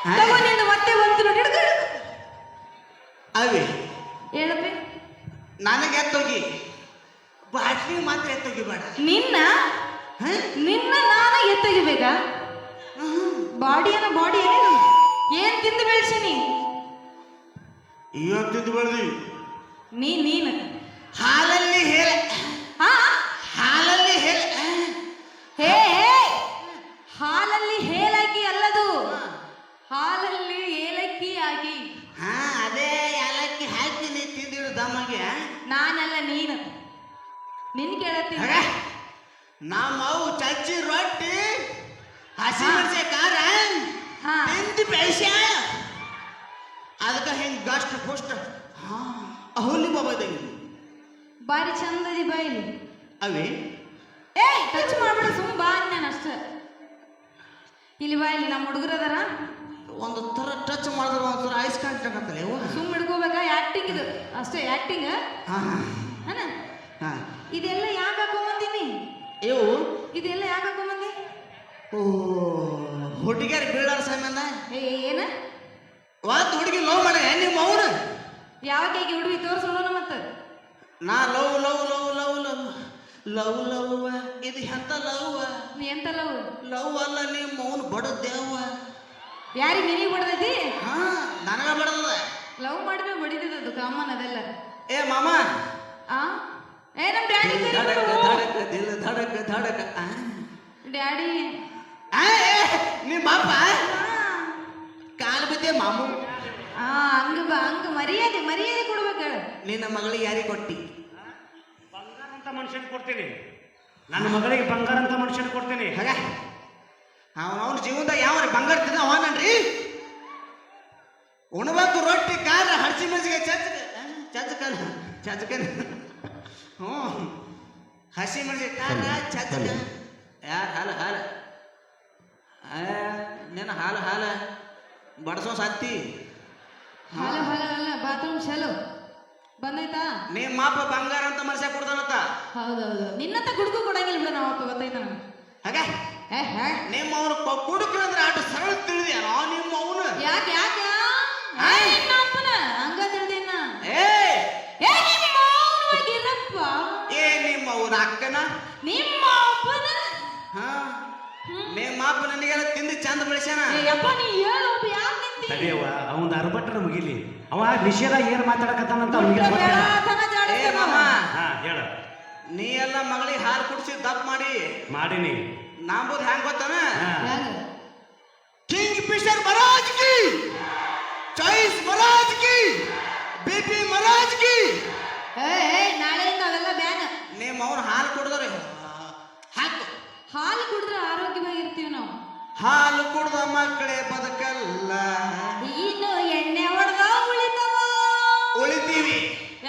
ತಗೋ ನಿಂದು ಮತ್ತೆ ಬಂತು ನೋಡಿ ಹಿಡ್ಕೊ. ಅವಿ ಹೇಳಪ್ಪಿ ನನಗೆ ಎತ್ತೋಗಿ ಬಾಟ್ಲಿ ಮಾತ್ರ ಎತ್ತೋಗಿ ಬೇಡ. ನಿನ್ನ ನಿನ್ನ ನಾನು ಎತ್ತಗಿಬೇಕಾ? ಬಾಡಿ ಏನೇನು ಏನ್ ತಿಂದು ಬೆಳ್ಸಿನಿ? ಇವತ್ತಿದ್ದು ಬೆಳೆದಿ ನೀನು ಹಾಲಲ್ಲಿ ಹೇಳ ಹಾ ಹಾಲಲ್ಲಿ ಹೇಳ ಹೇ ಹಾಲಲ್ಲಿ ಹೇಲಕ್ಕಿ ಅಲ್ಲದು, ಹಾಲಲ್ಲಿ ಏಲಕ್ಕಿ ಆಗಿ. ಹಾ ಅದೇ ಏಲಕ್ಕಿ ಹಾಕಿ ನೀ ತಿಂದಿರು ದಮ್ಮಗೆ. ನಾನಲ್ಲ ನೀನು. ನಿನ್ ಕೇಳತ್ತಿ ನಮ್ಮವು ಚಚ್ಚಿ ರೊಟ್ಟಿ ಹಸಿ ಮೆಣಸೆ ಖಾರ ತಿಂದು ಬೆಳೆಸ್ಯಾಳ. ಅದಕ್ಕೆ ಹಿಂಗೆ ಗಸ್ಟ್ ಪುಷ್ಟ ಅಹುಲಿ ಬಾಬಾ ಇದ್ದಂಗೆ ಬಾರಿ ಚಂದದಿ ಬಾಯಿಲಿ. ಅವಿ ಟಚ್ ಮಾಡ್ಬೇಡ, ಸುಮ್ ಬಾ ನಾನು ಅಷ್ಟ. ಇಲ್ಲಿ ಬಾಯಿಲಿ ನಮ್ಮ ಹುಡುಗರದಾರ, ಒಂದು ಥರ ಟಚ್ ಮಾಡಿದ್ರೆ ಒಂಥರ ಐಸ್ ಕಾಣ್ತಕ್ಕಂತಲ್ಲ ಇವ. ಸುಮ್ ಹಿಡ್ಕೋಬೇಕಾ? ಆಕ್ಟಿಂಗ್ ಇದು ಅಷ್ಟೇ, ಆಕ್ಟಿಂಗ್. ಇದೆಲ್ಲ ಯಾಕೆ ಹಾಕೊಂಬಂದಿನಿ? ಇವು ಇದೆಲ್ಲ ಯಾಕೆ ಹಾಕೊಂಬಂದಿ? ಓ ಹುಡುಗಿಯರ್ ಬೀಳಾರ ಸಂಬಂಧ ಏನ ಒಂದು ಹುಡುಗಿ ಲವ್ ಮಾಡ ನಿಮ್ಮ ಅವ್ರು ಯಾವ ಕೈಗೆ ಹುಡುಗಿ ತೋರಿಸೋಣ ಮತ್ತ. ನಾ love love love love love love love ಇದು ಎಂತ ಲವ್? ನೀ ಎಂತ ಲವ್? ಲವ್ ಅಲ್ಲ ನಿಮ್ಮ ಅವನು ಬಡದೇವ. ಯಾರಿಗೆ ನಿನಗೆ ಬಡದೈತಿ? ಹಾ ನನಗ ಬಡದ. ಲವ್ ಮಾಡಿದ್ರೆ ಬಡಿದದು ಕಾಮನ್ ಅದೆಲ್ಲ. ಏ ಮಾಮ ಆ ಏ ನಮ್ ಡ್ಯಾಡಿ ಧಡಕ ಧಡಕ ದಿಲ್ ಧಡಕ ಧಡಕ ಡ್ಯಾಡಿ ನಿಮ್ಮ ಅಪ್ಪ ಕಾಲು ಬಿದ್ದೆ ಮಾಮು. ಹಂಗ ಮರ್ಯಾದೆ ಕೊಡ್ಬೇಕ. ನಿನ್ನ ಮಗಳಿಗೆ ಯಾರಿಗೆ ಕೊಟ್ಟಿ? ಬಂಗಾರ ಅಂತ ಮನುಷ್ಯನ್ ಕೊಡ್ತೀನಿ. ನನ್ನ ಮಗಳಿಗೆ ಬಂಗಾರ ಅಂತ ಮನುಷ್ಯನ್ ಕೊಡ್ತೀನಿ. ಹಾಗ ಅವನ ಜೀವನದಾಗ ಯಾವ ಬಂಗಾರ ತಿಂದ ಅವನನ್ರಿ. ಉಣಬೇಕು ರೊಟ್ಟಿ ಖಾರ ಹಡ್ಸಿ ಮೆಣಸಿಗೆ ಚಚ್ಚಕನ ಹ್ಞೂ ಹಸಿ ಮೆಣಸಿಗೆ ಖಾರ ಚಚ್ಚಕ. ಯಾರು ಹಾಲು ನಿನ್ನ ಹಾಲು ಬಡಸೋ ಸತ್ತಿ. ಹಾಲ ಅಲ್ಲ ಬಾತ್ರೂಮ್ ಶಾಲು ಬಂದೈತಾ? ನಿಮ್ಮ ಅಪ್ಪ ಬಂಗಾರ ಅಂತ ಮನುಷ್ಯ ಕೊಡ್ತಾನತ್ತ. ಹೌದೌದು, ನಿನ್ನಂತ ಗುಡ್ಕು ಕೊಡಂಗಿಲ್ಲ ಬಿಡ ನಮ್ಮ ಅಪ್ಪ, ಗೊತ್ತಾಯ್ತ ನನಗೆ. ಹಾಗೆ ನಿಮ್ಮ ಅವನು ಕುಡುಕ್ರ ಅಂದ್ರೆ ಆಟ ಸರಳ ತಿಳಿದ್ಯಾ ನಿಮ್ಮ ಅವನು? ಯಾಕೆ ಅಪ್ಪನ ಹಂಗ ತಿಳಿದೇನ? ನಿಮ್ಮ ಅವನ ಅಕ್ಕನ ನಿಮ್ಮ ಅಪ್ಪನ ನಿಮ್ಮ ಅಪ್ಪ ನನಗೆಲ್ಲ ತಿಂದು ಚಂದ ಬೆಳೆಸ್ಯಾನ. ಯಪ್ಪ ನೀ ಹೇಳು ಯಾಕೆ ನಿಂತಿ? ತಡಿಯವ್ವ, ಅವನ ಅರ್ಬಟ್ರ ಮುಗಿಲಿ. ಅವ ನಿಷೇಧ ಏನ್ ಮಾತಾಡಕತ್ತಾನಂತ ಅವನಿಗೆ ಏ ಮಾಮ ಹೇಳ. ನೀ ಎಲ್ಲ ಮಗಳಿಗೆ ಹಾಲು ಕುಡಿಸಿ ದಪ್ಪ ಮಾಡೀನಿ. ನಾಂಬುದು ಹ್ಯಾಂಗ ಗೊತ್ತಾನ? ಕಿಂಗ್ ಫಿಶರ್ ಮಹಾರಾಜ್ ಕಿ, ಚಾಯ್ಸ್ ಮಹಾರಾಜ್ ಕಿ, ಬಿಪಿ ಮಹಾರಾಜ್ ಕಿ. ನಾಳೆಯಿಂದ ಅವೆಲ್ಲ ಬ್ಯಾನ್. ನಿಮ್ಮ ಅವ್ನು ಹಾಲು ಕುಡಿದ್ರೆ ಹಾಕು. ಹಾಲು ಕುಡಿದ್ರೆ ಆರೋಗ್ಯವಾಗಿರ್ತೀವಿ ನಾವು. ಹಾಲು ಕುಡ್ದ ಮಕ್ಕಳೇ ಬದುಕಲ್ಲ, ಇನ್ನು ಎಣ್ಣೆ ಹೊಡೆದ ಉಳಿತೀವಿ.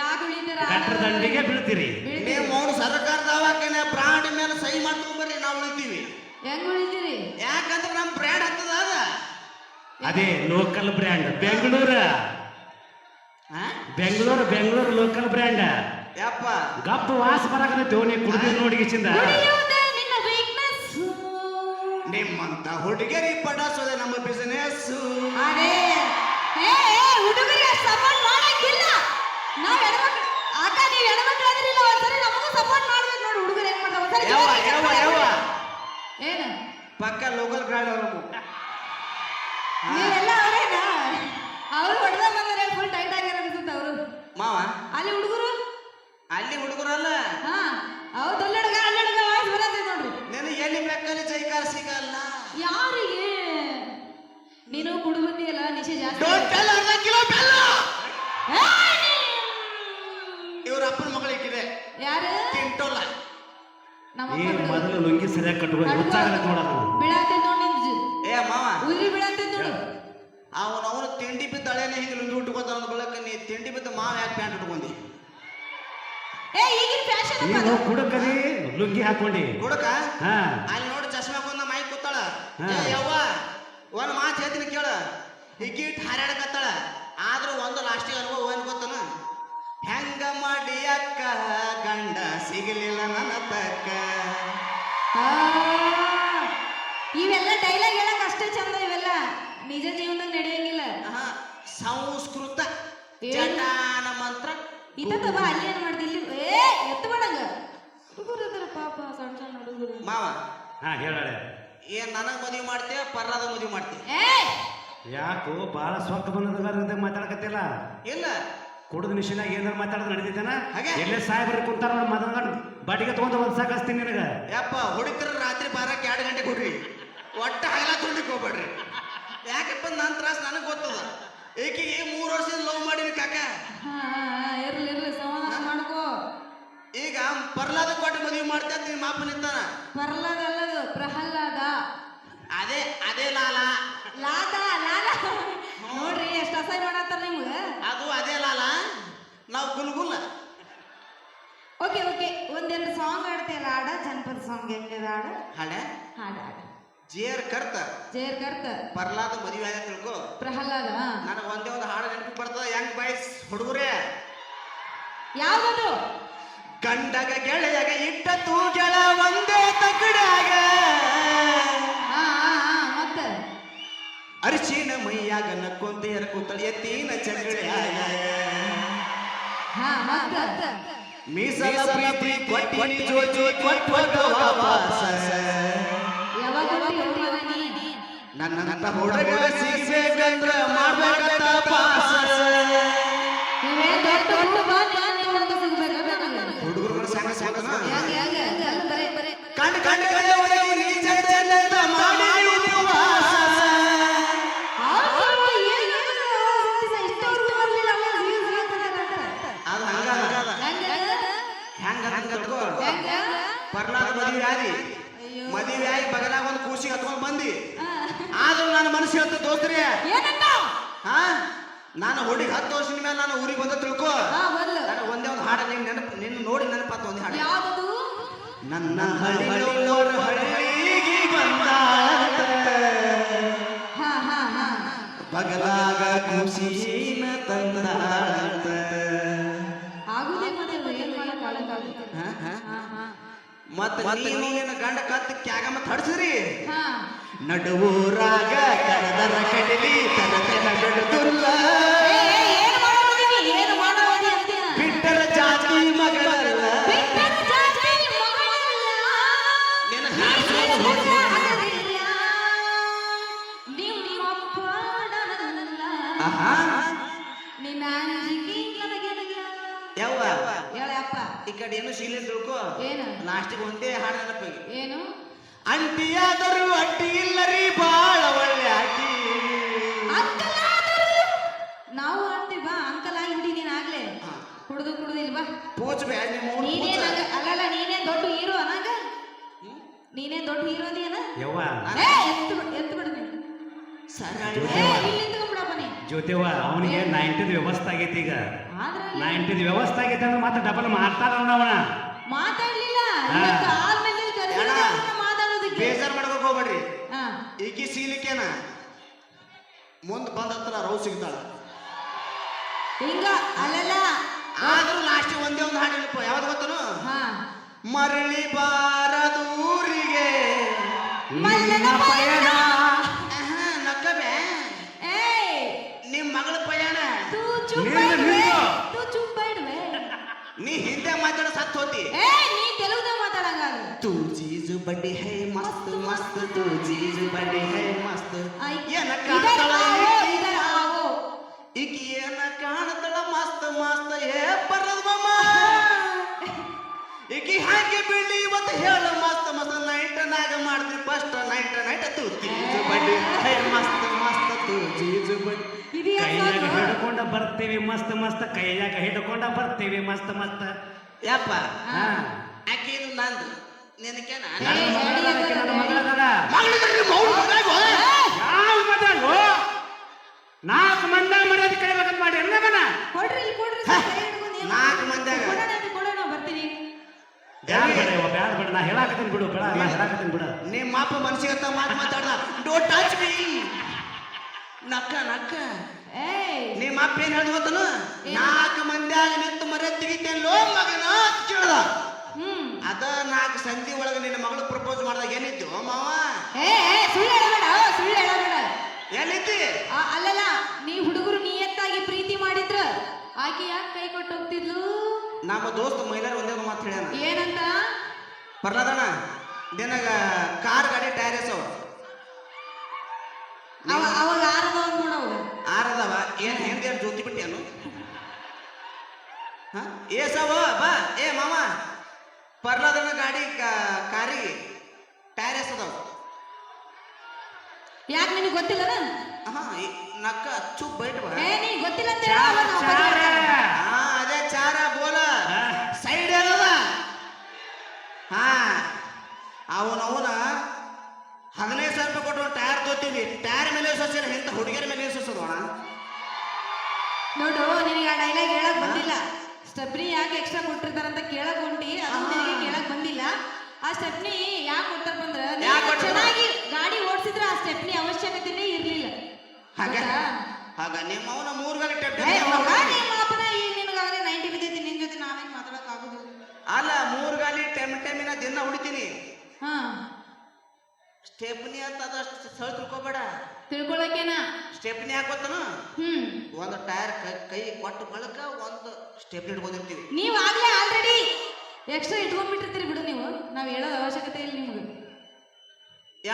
ಯಾಕೆ ಉಳಿತಾರ? ಕಟ್ರ ದಂಡಿಗೆ ಬೀಳ್ತೀರಿ. ನಿಮ್ಮ ಅವ್ನು ಸರ್ಕಾರ ದವಾಖಾನೆ ಬ್ರಾಂಡ್ ಮೇಲೆ ಸಹಿ ಮಾಡ್ಕೊಂಡ್ಬರ್ರಿ, ನಾವು ಉಳಿತೀವಿ. ಹೆಂಗ್ ಉಳಿತೀರಿ? ಯಾಕಂದ್ರೆ ನಮ್ಮ ಬ್ರ್ಯಾಂಡ್ ಆಗ್ತದ ಅದ. ಅದೇ local brand Bengaluru local brand. ಯಪ್ಪ ಗಪ್ಪ ವಾಸ ಬರಾಕತ್ತೈತಿ. ನೀ ಕುಡಿದು ನೋಡಿಗಿಸಿಂದ ನಿಮ್ಮಂತ ಹುಡುಗರಿ ಪಡಾಸೋದೆ ನಮ್ಮ ಬಿಸಿನೆಸ್. ಹುಡುಗರಿಗೆ ಸಪೋರ್ಟ್ ಮಾಡಕ್ಕಿಲ್ಲ. ನಾವ್ ಹೆಣ್ಮಕ್ಳು ಅಕ್ಕ, ನೀವ್ ಹೆಣ್ಮಕ್ಳು ಅದ್ರಿಲ್ಲ, ಒಂದ್ಸರಿ ನಮಗೂ ಸಪೋರ್ಟ್ ಮಾಡ್ಬೇಕು ನೋಡಿ. ಹುಡುಗರು ಏನ್ ಮಾಡ್ತಾವ? ಏನು ಪಕ್ಕ ಲೋಕಲ್ ಬ್ರ್ಯಾಂಡ್ ಅವರು ನೀವೆಲ್ಲ ಅವರೇನಾ? ಅವ್ರು ಹೊಡೆದ ಬಂದರೆ ಫುಲ್ ಟೈಟ್ ಆಗ್ಯಾರ ಅನ್ಸುತ್ತೆ ಅವರು. ಮಾವ ಅಲ್ಲಿ ಹುಡುಗರಲ್ಲ, ಅವ್ರು ಅಲ್ಲಡ್ಗ ವಾಯ್ಸ್ ಬರತ್ತೆ ನೋಡ್ರಿ. ನನಗೆ ಎಲ್ಲಿ ಬೆಕ್ಕಲ್ಲಿ ಜೈಕಾರ ಸಿಗಲ್ಲ. ಯಾರಿಗೆ? ನೀನು ಕುಡು ಬಂದಿಯಲ್ಲ, ನಿಶೆ ಜಾಸ್ತಿ. ಇವ್ರ ಅಪ್ಪನ ಮಗಳಿಗಿದೆ. ಯಾರು? ತಿಂಟೋಲ್ಲ. ಮೊದಲು ಲುಂಗಿ ಸರಿಯಾಗಿ ಕಟ್ಕೊಂಡು ಬಿಡಾತೆ ನೋಡಿ. ಏ ಮಾವ ಉರಿ ಬಿಡಾತೆ ನೋಡು. ಅವನು ತಿಂಡಿ ಬಿದ್ದ ಹಳೇನೆ ಹಿಂಗೆ ಲುಂಗಿ ಉಟ್ಕೋತ ಅಂದ ಬಳಕ ನೀ ತಿಂಡಿ ಬಿದ್ದ ಮಾವ ಯಾಕೆ ಪ್ಯಾಂಟ್ ಉಟ್ಕೊಂಡಿ? ಈಗಿನ ಫ್ಯಾಷನ್ ಕುಡಕರಿ ಲುಂಗಿ ಹಾಕೊಂಡಿ ಕುಡಕ ಅಲ್ಲಿ ನೋಡಿ ಚಶ್ಮಾ ಕೊಂದ ಮೈ ಕೂತಾಳ. ಯವ್ವ ಒಂದ್ ಮಾತು ಹೇಳ್ತೀನಿ ಕೇಳ, ಹಿಗ್ಗಿಟ್ ಹಾರಾಡಕತ್ತಾಳ. ಆದ್ರೂ ಒಂದು ಲಾಸ್ಟಿಗೆ ಅನುಭವ ಏನ್ ಗೊತ್ತನ? ಹೆಂಗ ಮಾಡಿ ಅಕ್ಕ ಗಂಡ ಸಿಗಲಿಲ್ಲ ನನ್ನ ತಕ್ಕ. ಇವೆಲ್ಲ ಡೈಲಾಗ್ ಹೇಳಕ್ ಅಷ್ಟೇ ಚಂದ. ಇವೆಲ್ಲ ನಿಜ ಜೀವನದಾಗ ಸಂಸ್ಕೃತ ಏನು? ಜಟಾನ ಮಂತ್ರ ಇತ್ತ ಬಾ ಅಲ್ಲಿ ಏನ್ ಮಾಡ್ದಿ ಇಲ್ಲಿ ಏ ಎತ್ತು ಬೇಡಂಗ ಹುಡುಗರು ಇದಾರ ಪಾಪ ಸಣ್ಣ ಸಣ್ಣ ಹುಡುಗರು ಮಾವ ಹಾ ಹೇಳಳೆ ಏನ್ ನನಗ್ ಮದುವೆ ಮಾಡ್ತೇವೆ ಪರ್ಲಾದ ಮದುವೆ ಮಾಡ್ತೇವೆ ಏ ಯಾಕೋ ಬಾಳ ಸೊಕ್ಕ ಬಂದದ ಮಾತಾಡಕತ್ತಿಲ್ಲ ಇಲ್ಲ ಕುಡಿದ ಮಿಷಿನಾಗ ಏನಾರು ಮಾತಾಡೋದು ನಡೀತೈತೇನ ಹಾಗೆ? ಎಲ್ಲೇ ಸಾಹೇಬ್ರು ಕುಂತಾರ ನೋಡಿ ಮದನ್ ಬಾಟಿಗೆ ತಗೊಂಡು ಒಂದ್ ಸಾಕಸ್ತೀನಿ ನಿನಗ ಯಪ್ಪ ಹೊಡಿತರ ರಾತ್ರಿ 2 ಗಂಟೆ ಕೊಡ್ರಿ ಒಟ್ಟ ಹಗಲ ತೊಳಿಕ್ ಹೋಗ್ಬೇಡ್ರಿ ಯಾಕಪ್ಪ ನನ್ನ ತ್ರಾಸ ನನಗ್ ಗೊತ್ತದ ಈಕಿಗೆ 3 ವರ್ಷದಿಂದ ಲವ್ ಮಾಡೀನಿ ಕಾಕ ಹಾ ಇರ್ಲಿ ಇರ್ಲಿ ಸಮಾಧಾನ ಮಾಡ್ಕೋ ಈಗ ಪರ್ಲಾದ ಕೊಟ್ಟು ಮದುವೆ ಮಾಡ್ತೇ ಅಂತ ನಿಮ್ಮ ಮಾಪ ನಿಂತಾನ ಪ್ರಹ್ಲಾದ ಅಲ್ಲದು ಪ್ರಹ್ಲಾದ ಅದೇ ಅದೇ ಲಾಲ ಲಾದ ಲಾಲ ನೋಡ್ರಿ ಎಷ್ಟು ಅಸಹ್ಯ ಮಾಡತ್ತಾರ ನಿಮ್ಗ ಅದು ಅದೇ ಲಾಲ ನಾವು ಗುಲ್ಗುಲ್ಲ ಓಕೆ ಓಕೆ ಒಂದೆರಡು ಸಾಂಗ್ ಆಡ್ತೀಯಲ್ಲ ಆಡ ಜನಪದ ಸಾಂಗ್ ಹೆಂಗದ ಆಡ ಹಳೆ ಹಾಡ ಹಾಡ ಜೇರ್ ಕರ್ತ ಜೇರ್ ಕರ್ತ ಪರ್ಲಾದ ಮದುವೆ ಆಗ ತಿಳ್ಕೊ ಪ್ರಹ್ಲಾದ ನನಗೆ ಒಂದೇ ಒಂದು ಹಾಡು ನೆನಪು ಬರ್ತದ ಹೆಂಗ್ ಬಾಯ್ಸ್ ಹುಡುಗರೇ ಯಾವ್ದದು ಗಂಡಗ ಗೆಳೆಯಗ ಇಟ್ಟ ತೂಗಳ ಒಂದೇ ತಗಡಾಗ ಮತ್ತ ಅರಿಶಿನ ಮೈಯಾಗ ನಕ್ಕೊಂತ ಎರಕುತ್ತಳ ಎತ್ತಿನ ಚಂದ್ರಳ್ಯಾಗ ಹಾ ಮತ್ತ ಮೀಸಲ ಪ್ರೀತಿ ಕೊಟ್ಟಿ ಜೋಜಿ ಕೊಟ್ಟು ವಾಪಸ ಯಾವಾಗ ಹೊಂಟಿಯವ್ವ ನೀ? ನನ್ನ ಹುಡುಗ ಸಿಗ್ಬೇಕಂದ್ರ ಮಾಡ್ಬೇಕಂತ ಪಾಸ ನೀವೇನ್ ದೊಡ್ಡ ಹುಡುಗ ನೀನ್ ಹುಡುಗ ಸಿಗ್ಬೇಕಾ ನನಗೆ? ಹುಡುಗರು ಸಂಗ ಸಂಗನ ಹೆಂಗ್ ಅಲ್ಲ ಬರೇ ಕಂಡು ಕಂಡು ಕಂಡವರೇ ನೀ ಜಗತ್ತಲ್ಲಂತ ಮಾಡಿ ಉಪವಾಸ ಅದು ಹಂಗ ಪರ್ಲಾದ ಮದುವೆ ಆದಿ ಮದುವೆ ಆಗಿ ಬಗಲಾಗ ಒಂದು ಕೂಸಿಗೆ ಹತ್ಕೊಂಡ್ ಬಂದಿ ಆದ್ರೂ ನನ್ನ ಮನಸ್ಸು ಹೇಳ್ತ ದೋಸ್ತ್ರಿ ಹಾ ನಾನು ಹುಡುಗಿ 10 ವರ್ಷದ ಮೇಲೆ ನಾನು ಊರಿಗೆ ಬಂದ ತಿಳ್ಕೊ ನನಗೆ ಒಂದೇ ಒಂದು ಹಾಡ ನಿನ್ನ ನೋಡಿ ನೆನಪಾತ ಒಂದು ಹಾಡು ಯಾವುದು ನನ್ನ ಹಳ್ಳಿಯವ್ರ ಹಳ್ಳಿಗೆ ಬಂದ ಬಗಲಾಗ ಕೂಸಿನ ತಂದಾಳಂತ ಆಗುದೇ ಮತ್ತೆ ಏನ್ ಮಾಡಕ್ಕಾಗಲ್ಲ ಮತ್ತ ನೀನು ನಿನ್ನ ಗಂಡ ಕತ್ತ ಕ್ಯಾಗ ಮತ್ತ ಹಡ್ಸ್ರಿ ಹಾ ನಡುವೂರಾಗ ಕರದರ ಕಡಲಿ ತನತೆನ ಬಿಡುದಿಲ್ಲ ಏನು ಮಾಡೋದಿ ಅಂತೀಯ ಬಿಟ್ಟರ ಜಾತಿ ಮಗಳಲ್ಲ ಬಿಟ್ಟರ ಜಾತಿ ಮಗಳಲ್ಲ ನಿನ್ನ ಹಾಡ್ಸೋದು ಹಾಡಲಿಲ್ಲ ನಿಮ್ಮಪ್ಪ ನನಗಲ್ಲ ಆಹಾ ನಿನ್ನ ಅಂಜಿಕೆ ನನಗೆ ಯವ್ವ ಹೇಳಪ್ಪ ಈ ಕಡೆ ಏನು ಶೀಲೆ ತಿಳ್ಕೊ ಏನು ಲಾಸ್ಟಿಗೆ ಒಂದೇ ಹಾಡು ನೆನಪಿಗೆ ಏನು ಅಂಟಿಯಾದರೂ ಅಡ್ಡಿ ಇಲ್ಲರಿ ಬಾಳ ಒಳ್ಳೆ ಆಕಿ ಅಂಕಲ್ ಆದರು ನಾವು ಆಡ್ತೀವಿ ಬಾ ಅಂಕಲ್ ಆಗಿಬಿಟ್ಟಿ ನೀನ್ ಆಗ್ಲೇ ಕುಡ್ದಿಲ್ ಬಾ ಪೂಜ್ ಬ್ಯಾಡ ನೀನೇನ್ ಅಲ್ಲಲ್ಲ ನೀನೇನ್ ದೊಡ್ಡ ಹೀರೋ ಅನಾಗ ನೀನೇನ್ ದೊಡ್ಡ ಹೀರೋ ಅದೇನ ಯವ್ವ ಎತ್ತು ಬಿಡು ನೀನು ಸರಳ ಇಲ್ಲಿ ನಿಂತ್ಕೊಂಡ್ಬಿಡಪ್ಪ ನೀ ಜ್ಯೋತಿವ್ವ ಅವನಿಗೆ 90ದ ವ್ಯವಸ್ಥೆ ಆಗೈತಿ ಈಗ ಆದ್ರೆ 90ದ ವ್ಯವಸ್ಥೆ ಆಗೈತೆ ಅಂದ್ರೆ ಮತ್ತೆ ಡಬಲ್ ಮಾಡ್ತಾರ ಅವನ ಮಾತಾಡ್ಲಿಲ್ಲ ಹಾ. ಇವತ್ತು ಆದ್ಮೇಲೆ ಕರ್ಸಿದ್ರೆ ಅಣ್ಣ. ಅವ್ರನ್ನ ಮಾತಾಡೋದಕ್ಕೆ ಬೇಜಾರ್ ಮಾಡ್ಬೇಕು ಹೋಗ್ಬೇಡ್ರಿ ಹಾ ಈಕಿ ಸೀಲಿಕೇನ ಮುಂದ್ ಬಂದ ಹತ್ರ ರವ್ ಸಿಗ್ತಾಳ ಹಿಂಗ ಅಲ್ಲಲ್ಲ ಆದ್ರೂ ಲಾಸ್ಟಿಗೆ ಒಂದೇ ಒಂದು ಹಾಡು ನೆನಪು ಯಾವ್ದು ಗೊತ್ತನು ಹಾ ಮರಳಿ ಬಾರದೂರಿಗೆ ಮಲ್ಲನ ಪಯಣ ನಕ್ಕಬೆ ಏಯ್ ನಿಮ್ ಮಗಳ ಪಯಣ ತೂ ಚುಪ್ ನಿಲ್ಲು, ಇಡ್ವೆ ನಿಲ್ಲು. ತೂ ಚುಪ್ ಇಡ್ವೆ ನೀ ಹಿಂದೆ ಮಾತಾಡ ಸತ್ ಹೋತಿ ಏಯ್ ನೀ ತೆಲುಗುದಾಗ ಮಾತಾಡಂಗಾಗ तू चीज बड़ी है मस्त मस्त तू चीज बड़ी है मस्त ಏನ ಕಾಣ್ತಾಳ ಈಕಿ ಏನ ಕಾಣ್ತಾಳ ಮಸ್ತ್ ಮಸ್ತ್ ಏ ಬರದ ಮಮ್ಮ ಈಕಿ ಹಾಗೆ ಬೀಳಿ ಇವತ್ತು ಹೇಳು ಮಸ್ತ್ ಮಸ್ತ್ ನೈಟ್ ನಾಗ ಮಾಡ್ತೀನಿ ಫಸ್ಟ್ ನೈಟ್ ತೂ ಚೀಸ್ ಬಡಿ ಹೇ ಮಸ್ತ್ ಮಸ್ತ್ ತೂ ಚೀಸ್ ಬಡಿ ಕೈಯಾಗ ಹಿಡ್ಕೊಂಡ ಬರ್ತೀವಿ ಮಸ್ತ್ ಮಸ್ತ್ ಕೈಯಾಗ ಹಿಡ್ಕೊಂಡ ಬರ್ತೀವಿ ಮಸ್ತ್ ಮಸ್ತ್ ಯಪ್ಪ ಹಾ ಆಕಿ ಇದು ನಂದು ನಿನಕೇನ ನನ್ನ ಮಗಳದಾಳಕ್ಕೆ ನನ್ನ ಮಗಳದಾಳ ಮಗಳಿದ್ರೆ ಮೌನ ಯಾವ ಮದಲ್ವೋ 4 ಮಂದ ಮರ್ಯಾದೆ ಕಳಿಬೇಕಂತ ಮಾಡಿ ಅನ್ನವನ ಕೊಡ್ರಿ ಇಲ್ಲಿ ಕೊಡ್ರಿ ಸ್ವಲ್ಪ ಕೈ ಹಿಡ್ಕೊಂಡು ಏನು 4 ಮಂದ್ಯಾಗ ಕೊಡೋಣ ಬರ್ತೀನಿ ಬ್ಯಾಡ ಬೇಡ ಇವ ಬ್ಯಾಡ ಬೇಡ ನಾ ಹೇಳಾಕತ್ತೀನಿ ಬಿಡು ಬೇಡ ನಾ ಹೇಳಾಕತ್ತೀನಿ ಬಿಡು ನಿಮ್ಮ ಅಪ್ಪ ಮನಸ್ಸಿಗೆ ಮಾತಾಡ್ದ ಡೋಂಟ್ ಟಚ್ ಮೀ ನಕ್ಕ ನಕ್ಕ ಏಯ್ ನಿಮ್ಮ ಅಪ್ಪ ಏನ್ ಹೇಳ್ದ ಗೊತ್ತನು 4 ಮಂದ್ಯಾಗ ನಿಂತು ಮರ್ಯಾದೆ ತೆಗಿತೇನೋ ಮಗನ ಅಂತ ಕೇಳ್ದ ಅದ 4 ಸಂಧಿ ಒಳಗೆ ನಿನ್ನ ಮಗಳು ಪ್ರಪೋಸ್ ಮಾಡಿದಾಗ ಏನಿತ್ತು ಮಾವ ಏ ಸುಳ್ಳು ಹೇಳಬೇಡ ಸುಳ್ಳು ಹೇಳಬೇಡ ಏನಿತ್ತಿ ಅಲ್ಲಲ್ಲ ನೀ ಹುಡುಗರು ನೀ ಎತ್ತ ಆಕೆ ಯಾಕೆ ಕೈ ಕೊಟ್ಟು ಹೋಗ್ತಿದ್ಲು ನಮ್ಮ ದೋಸ್ತ ಮೈಲಾರ ಒಂದೇ ಒಂದು ಮಾತು ಹೇಳ್ಯಾನ. ಏನಂತ? ಪ್ರಹ್ಲಾದಣ್ಣ ನಿನಗ ಕಾರ್ ಗಾಡಿ ಟೈರ್ ಎಸವ ಅವಾಗ ಆರದ ನೋಡವ ಆರದವ ಏನ್ ಹಿಂದೆ ಜ್ಯೋತಿ ಬಿಟ್ಟಿಯನು ಏಸವ ಬಾ ಏ ಮಾಮ ಪ್ರಹ್ಲಾದನ ಗಾಡಿ ಕಾರಿಗೆ ಟೈರ್ ಎಸದವ. ಯಾಕೆ ನಿನಗೆ ಗೊತ್ತಿಲ್ಲ? ನಕ್ಕ ಚುಪ್ ಬೈಟ್ ಬಾ. ಏ ನೀ ಗೊತ್ತಿಲ್ಲ ಅಂತ ಅದೇ ಚಾರ ಬೋಲ ಸೈಡ್ ಅದ. ಅವನ 15,000 ರೂಪಾಯಿ ಕೊಟ್ಟು ಟೈರ್ ತೋತೀವಿ. ಟೈರ್ ಮೇಲೆ ಸೋಸಿಲ್ಲ ಇಂಥ ಹುಡುಗಿಯರ ಮೇಲೆ ಸೋಸೋಣ. ನೋಡು ನಿನಗೆ ಆ ಡೈಲಾಗ್ ಹೇಳಕ್ ಬಂದಿಲ್ಲ. ಸ್ಟೆಪ್ನಿ ಯಾಕೆ ಎಕ್ಸ್ಟ್ರಾ ಕೊಟ್ಟಿರ್ತಾರಂತ ಕೇಳಕ್ ಹೊಂಟಿ, ಅದು ನಿನಗೆ ಕೇಳಕ್ ಬಂದಿಲ್ಲ. ಆ ಸ್ಟೆಪ್ನಿ ಯಾಕೆ ಕೊಡ್ತಾರ ಬಂದ್ರ ಚೆನ್ನಾಗಿ ಗಾಡಿ ಓಡಿಸಿದ್ರೆ ಆ ಸ್ಟೆಪ್ನಿ ಅವಶ್ಯಕತೆನೇ ಇರ್ಲಿಲ್ಲ. ಆಗ ನಿಮ್ಮ ಅವನ 3 ಗಾಡಿ ಮಾತನ ಈಗ ನಿನಗಾಗಲೇ 90 ಬಿದ್ದೈತಿ. ನಿನ್ ಜೊತೆ ನಾವೇನ್ ಮಾತಾಡಕ್ ಆಗುದಿಲ್ಲ. ಅಲ್ಲ 3 ಗಾಡಿ ಟೈಮಿನ ದಿನ ಹೊಡಿತೀನಿ. ಹಾ ಸ್ಟೆಪ್ನಿ ಅಂತ ಅದಷ್ಟು ಸಳ ತಿಳ್ಕೊಬೇಡ. ತಿಳ್ಕೊಳಕೇನ ಸ್ಟೆಪ್ನಿ ಹಾಕೋತನು ಒಂದು ಟೈರ್ ಕೈ ಕೊಟ್ಟು ಬಳಕ ಒಂದು ಸ್ಟೆಪ್ನಿ ಇಟ್ಕೊಂಡಿರ್ತೀವಿ. ನೀವು ಆಗ್ಲೇ ಆಲ್ರೆಡಿ ಎಕ್ಸ್ಟ್ರಾ ಇಟ್ಕೊಂಡ್ಬಿಟ್ಟಿರ್ತೀರಿ ಬಿಡು. ನೀವು ನಾವ್ ಹೇಳೋದ್ ಅವಶ್ಯಕತೆ ಇಲ್ಲ ನಿಮ್ಗೆ.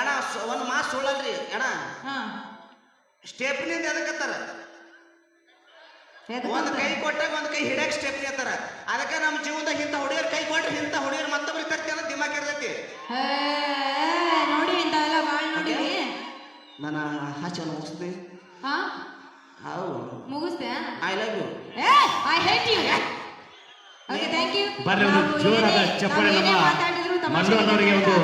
ಅಣ್ಣ ಒಂದು ಮಾತು ಸುಳ್ಳಲ್ರಿ ಅಣ್ಣ. ಹಾ ಸ್ಟೆಪ್ನಿ ಅಂತ ಎದಕ್ಕತ್ತಾರ? ಒಂದ್ ಕೈ ಕೊಟ್ಟಾಗ ಒಂದ್ ಕೈ ಹಿಡಕ್ ಸ್ಟೆಪ್ನಿ ಅಂತಾರ. ಅದಕ್ಕೆ ನಮ್ಮ ಜೀವನದಾಗ ಇಂಥ ಹುಡುಗರು ಕೈ ಕೊಟ್ರೆ ಇಂಥ ಹುಡುಗರು ಮತ್ತೊಬ್ರು ತರ್ತಿ ಅನ್ನೋ ದಿಮಾಕ್ ಇರ್ತೈತಿ. ನೋಡಿ ಇಂಥವೆಲ್ಲ ಬಾಳ್ ನೋಡಿವಿ. ನನ್ನ ಹಾಚೆ ಮುಗಿಸ್ತೀನಿ. ಹಾ ಹೌದು ಮುಗಿಸ್ತೆ. I love you. I hate you. Okay thank you. ಬರ್ಲಿ ಒಂದು ಜೋರಾದ ಚಪ್ಪಾಳೆ ನಮ್ಮ ಮಲ್ಲು ಅನ್ನೋರಿಗೆ ಒಂದು